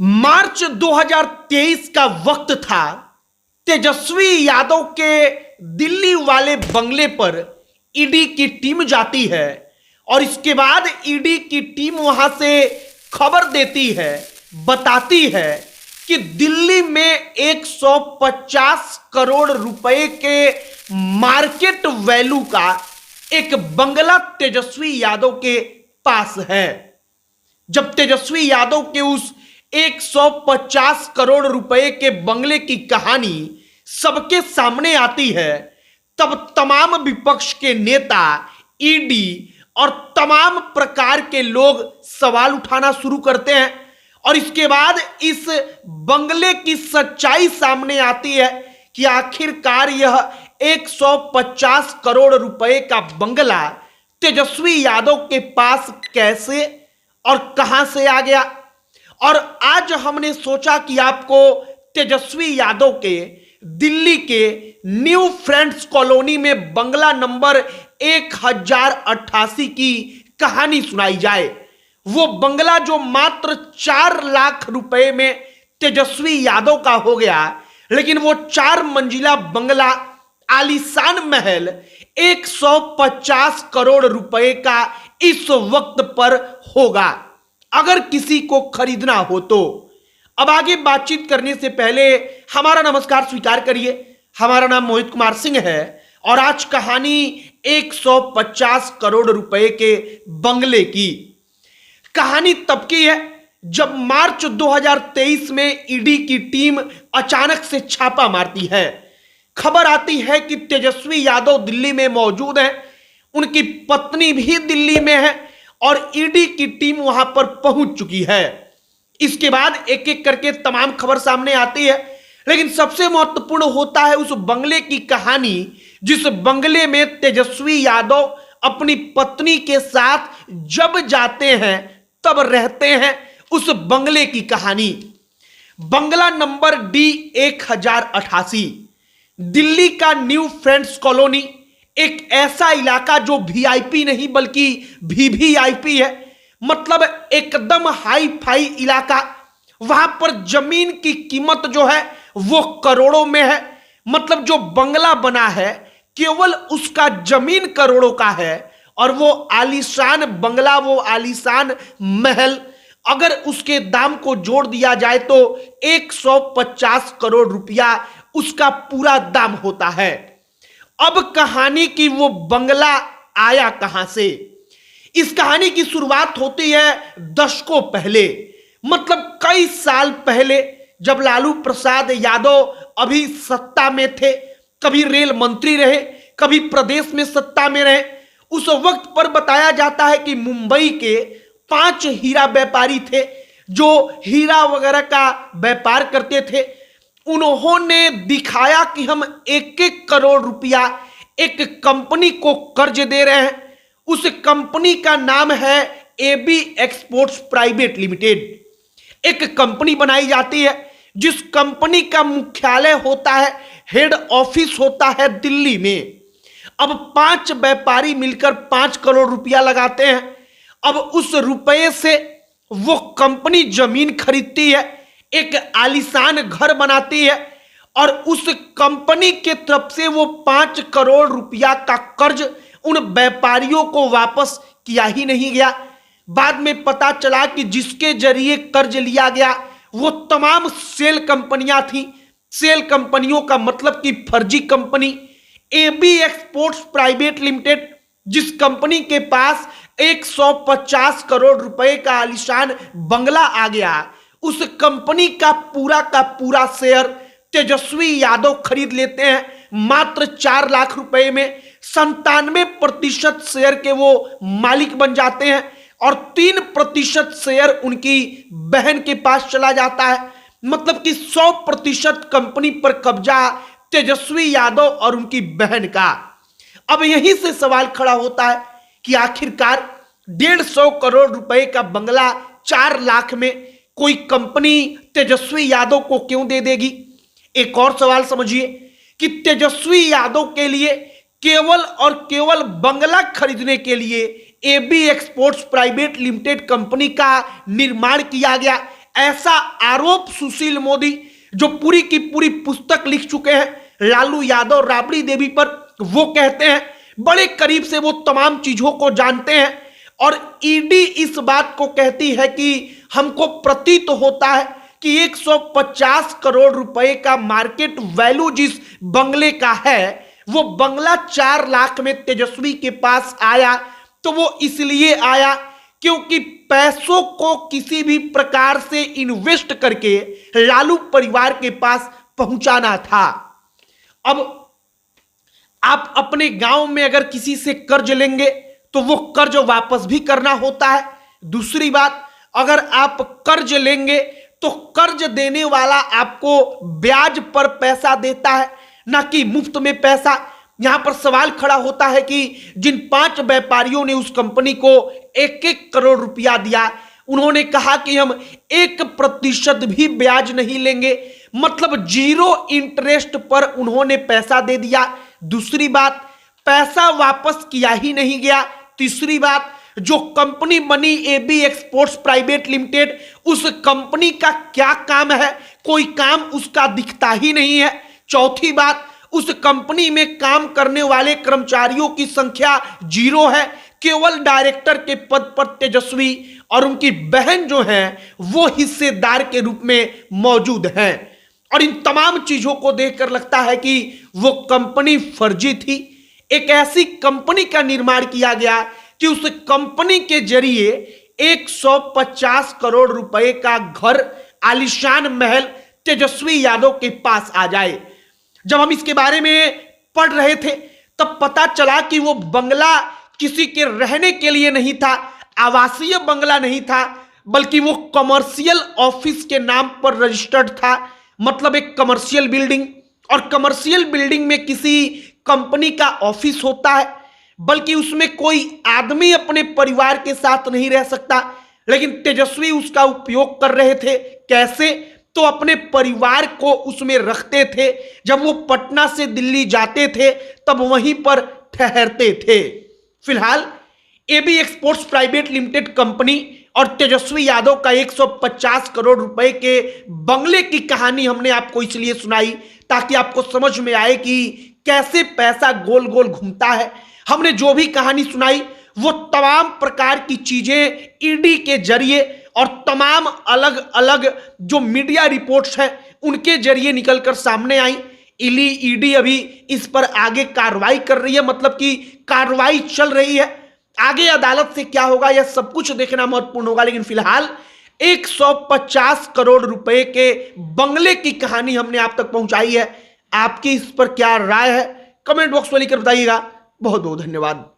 मार्च 2023 का वक्त था। तेजस्वी यादव के दिल्ली वाले बंगले पर ईडी की टीम जाती है और इसके बाद ईडी की टीम वहां से खबर देती है, बताती है कि दिल्ली में 150 करोड़ रुपए के मार्केट वैल्यू का एक बंगला तेजस्वी यादव के पास है। जब तेजस्वी यादव के उस 150 करोड़ रुपए के बंगले की कहानी सबके सामने आती है, तब तमाम विपक्ष के नेता, ईडी और तमाम प्रकार के लोग सवाल उठाना शुरू करते हैं और इसके बाद इस बंगले की सच्चाई सामने आती है कि आखिरकार यह 150 करोड़ रुपए का बंगला तेजस्वी यादव के पास कैसे और कहां से आ गया। और आज हमने सोचा कि आपको तेजस्वी यादव के दिल्ली के न्यू फ्रेंड्स कॉलोनी में बंगला नंबर 1088 की कहानी सुनाई जाए। वो बंगला जो मात्र 4 लाख रुपए में तेजस्वी यादव का हो गया, लेकिन वो 4 मंजिला बंगला, आलीशान महल 150 करोड़ रुपए का इस वक्त पर होगा अगर किसी को खरीदना हो तो। अब आगे बातचीत करने से पहले हमारा नमस्कार स्वीकार करिए। हमारा नाम मोहित कुमार सिंह है और आज कहानी 150 करोड़ रुपए के बंगले की। कहानी तब की है जब मार्च 2023 में ईडी की टीम अचानक से छापा मारती है। खबर आती है कि तेजस्वी यादव दिल्ली में मौजूद हैं, उनकी पत्नी भी दिल्ली में है और ईडी की टीम वहां पर पहुंच चुकी है। इसके बाद एक एक करके तमाम खबर सामने आती है, लेकिन सबसे महत्वपूर्ण होता है उस बंगले की कहानी, जिस बंगले में तेजस्वी यादव अपनी पत्नी के साथ जब जाते हैं तब रहते हैं, उस बंगले की कहानी। बंगला नंबर D1088, दिल्ली का न्यू फ्रेंड्स कॉलोनी, एक ऐसा इलाका जो वीआईपी नहीं बल्कि वीवीआईपी है, मतलब एकदम हाई फाई इलाका। वहां पर जमीन की कीमत जो है वो करोड़ों में है। मतलब जो बंगला बना है केवल उसका जमीन करोड़ों का है और वो आलीशान बंगला, वो आलीशान महल, अगर उसके दाम को जोड़ दिया जाए तो 150 करोड़ रुपया उसका पूरा दाम होता है। अब कहानी की वो बंगला आया कहां से। इस कहानी की शुरुआत होती है दशकों पहले, मतलब कई साल पहले, जब लालू प्रसाद यादव अभी सत्ता में थे। कभी रेल मंत्री रहे, कभी प्रदेश में सत्ता में रहे। उस वक्त पर बताया जाता है कि मुंबई के 5 हीरा व्यापारी थे जो हीरा वगैरह का व्यापार करते थे। उन्होंने दिखाया कि हम 1-1 करोड़ रुपया एक कंपनी को कर्ज दे रहे हैं। उस कंपनी का नाम है AB एक्सपोर्ट्स प्राइवेट लिमिटेड। एक कंपनी बनाई जाती है जिस कंपनी का मुख्यालय होता है, हेड ऑफिस होता है दिल्ली में। अब 5 व्यापारी मिलकर 5 करोड़ रुपया लगाते हैं। अब उस रुपये से वो कंपनी जमीन खरीदती है, एक आलीशान घर बनाती है और उस कंपनी के तरफ से वो 5 करोड़ रुपया का कर्ज उन व्यापारियों को वापस किया ही नहीं गया। बाद में पता चला कि जिसके जरिए कर्ज लिया गया वो तमाम सेल कंपनियां थी। सेल कंपनियों का मतलब कि फर्जी company. AB exports private limited, जिस कंपनी के पास 150 करोड़ रुपए का आलीशान बंगला आ गया, उस कंपनी का पूरा शेयर तेजस्वी यादव खरीद लेते हैं मात्र 4 लाख रुपए में। 97% शेयर के वो मालिक बन जाते हैं और 3% शेयर उनकी बहन के पास चला जाता है। मतलब कि 100% कंपनी पर कब्जा तेजस्वी यादव और उनकी बहन का। अब यहीं से सवाल खड़ा होता है कि आखिरकार 150 करोड़ रुपए का बंगला 4 लाख में कोई कंपनी तेजस्वी यादव को क्यों दे देगी। एक और सवाल समझिए कि तेजस्वी यादव के लिए केवल और केवल बंगला खरीदने के लिए AB exports private limited company का निर्माण किया गया, ऐसा आरोप सुशील मोदी, जो पूरी की पूरी पुस्तक लिख चुके हैं लालू यादव राबड़ी देवी पर, वो कहते हैं। बड़े करीब से वो तमाम चीजों को जानते हैं। और ईडी इस बात को कहती है कि हमको प्रतीत होता है कि 150 करोड़ रुपए का मार्केट वैल्यू जिस बंगले का है, वो बंगला 4 लाख में तेजस्वी के पास आया। तो वो इसलिए आया क्योंकि पैसों को किसी भी प्रकार से इन्वेस्ट करके लालू परिवार के पास पहुंचाना था। अब आप अपने गांव में अगर किसी से कर्ज लेंगे तो वो कर्ज वापस भी करना होता है। दूसरी बात, अगर आप कर्ज लेंगे तो कर्ज देने वाला आपको ब्याज पर पैसा देता है, ना कि मुफ्त में पैसा। यहां पर सवाल खड़ा होता है कि जिन 5 व्यापारियों ने उस कंपनी को 1-1 करोड़ रुपया दिया, उन्होंने कहा कि हम 1% भी ब्याज नहीं लेंगे, मतलब 0 इंटरेस्ट पर उन्होंने पैसा दे दिया। दूसरी बात, पैसा वापस किया ही नहीं गया। तीसरी बात, जो कंपनी बनी एबी एक्सपोर्ट्स प्राइवेट लिमिटेड, उस कंपनी का क्या काम है? कोई काम उसका दिखता ही नहीं है। चौथी बात, उस कंपनी में काम करने वाले कर्मचारियों की संख्या 0 है। केवल डायरेक्टर के पद पर तेजस्वी और उनकी बहन जो है वो हिस्सेदार के रूप में मौजूद हैं। और इन तमाम चीजों को देखकर लगता है कि वो कंपनी फर्जी थी। एक ऐसी कंपनी का निर्माण किया गया कि उस कंपनी के जरिए 150 करोड़ रुपए का घर, आलीशान महल तेजस्वी यादव के पास आ जाए। जब हम इसके बारे में पढ़ रहे थे तब पता चला कि वो बंगला किसी के रहने के लिए नहीं था, आवासीय बंगला नहीं था, बल्कि वो कमर्शियल ऑफिस के नाम पर रजिस्टर्ड था। मतलब एक कमर्शियल बिल्डिंग, और कमर्शियल बिल्डिंग में किसी कंपनी का ऑफिस होता है, बल्कि उसमें कोई आदमी अपने परिवार के साथ नहीं रह सकता। लेकिन तेजस्वी उसका उपयोग कर रहे थे। कैसे? तो अपने परिवार को उसमें रखते थे। जब वो पटना से दिल्ली जाते थे तब वहीं पर ठहरते थे। फिलहाल AB exports private limited company और तेजस्वी यादव का 150 करोड़ रुपए के बंगले की कहानी हमने आपको इसलिए सुनाई ताकि आपको समझ में आए कि कैसे पैसा गोल गोल घूमता है। हमने जो भी कहानी सुनाई वो तमाम प्रकार की चीजें ईडी के जरिए और तमाम अलग अलग जो मीडिया रिपोर्ट्स हैं उनके जरिए निकलकर सामने आई। ईडी अभी इस पर आगे कार्रवाई कर रही है, मतलब कि कार्रवाई चल रही है। आगे अदालत से क्या होगा यह सब कुछ देखना महत्वपूर्ण होगा। लेकिन फिलहाल 150 करोड़ रुपए के बंगले की कहानी हमने आप तक पहुंचाई है। आपकी इस पर क्या राय है? कमेंट बॉक्स में लिखकर बताइएगा। बहुत बहुत धन्यवाद।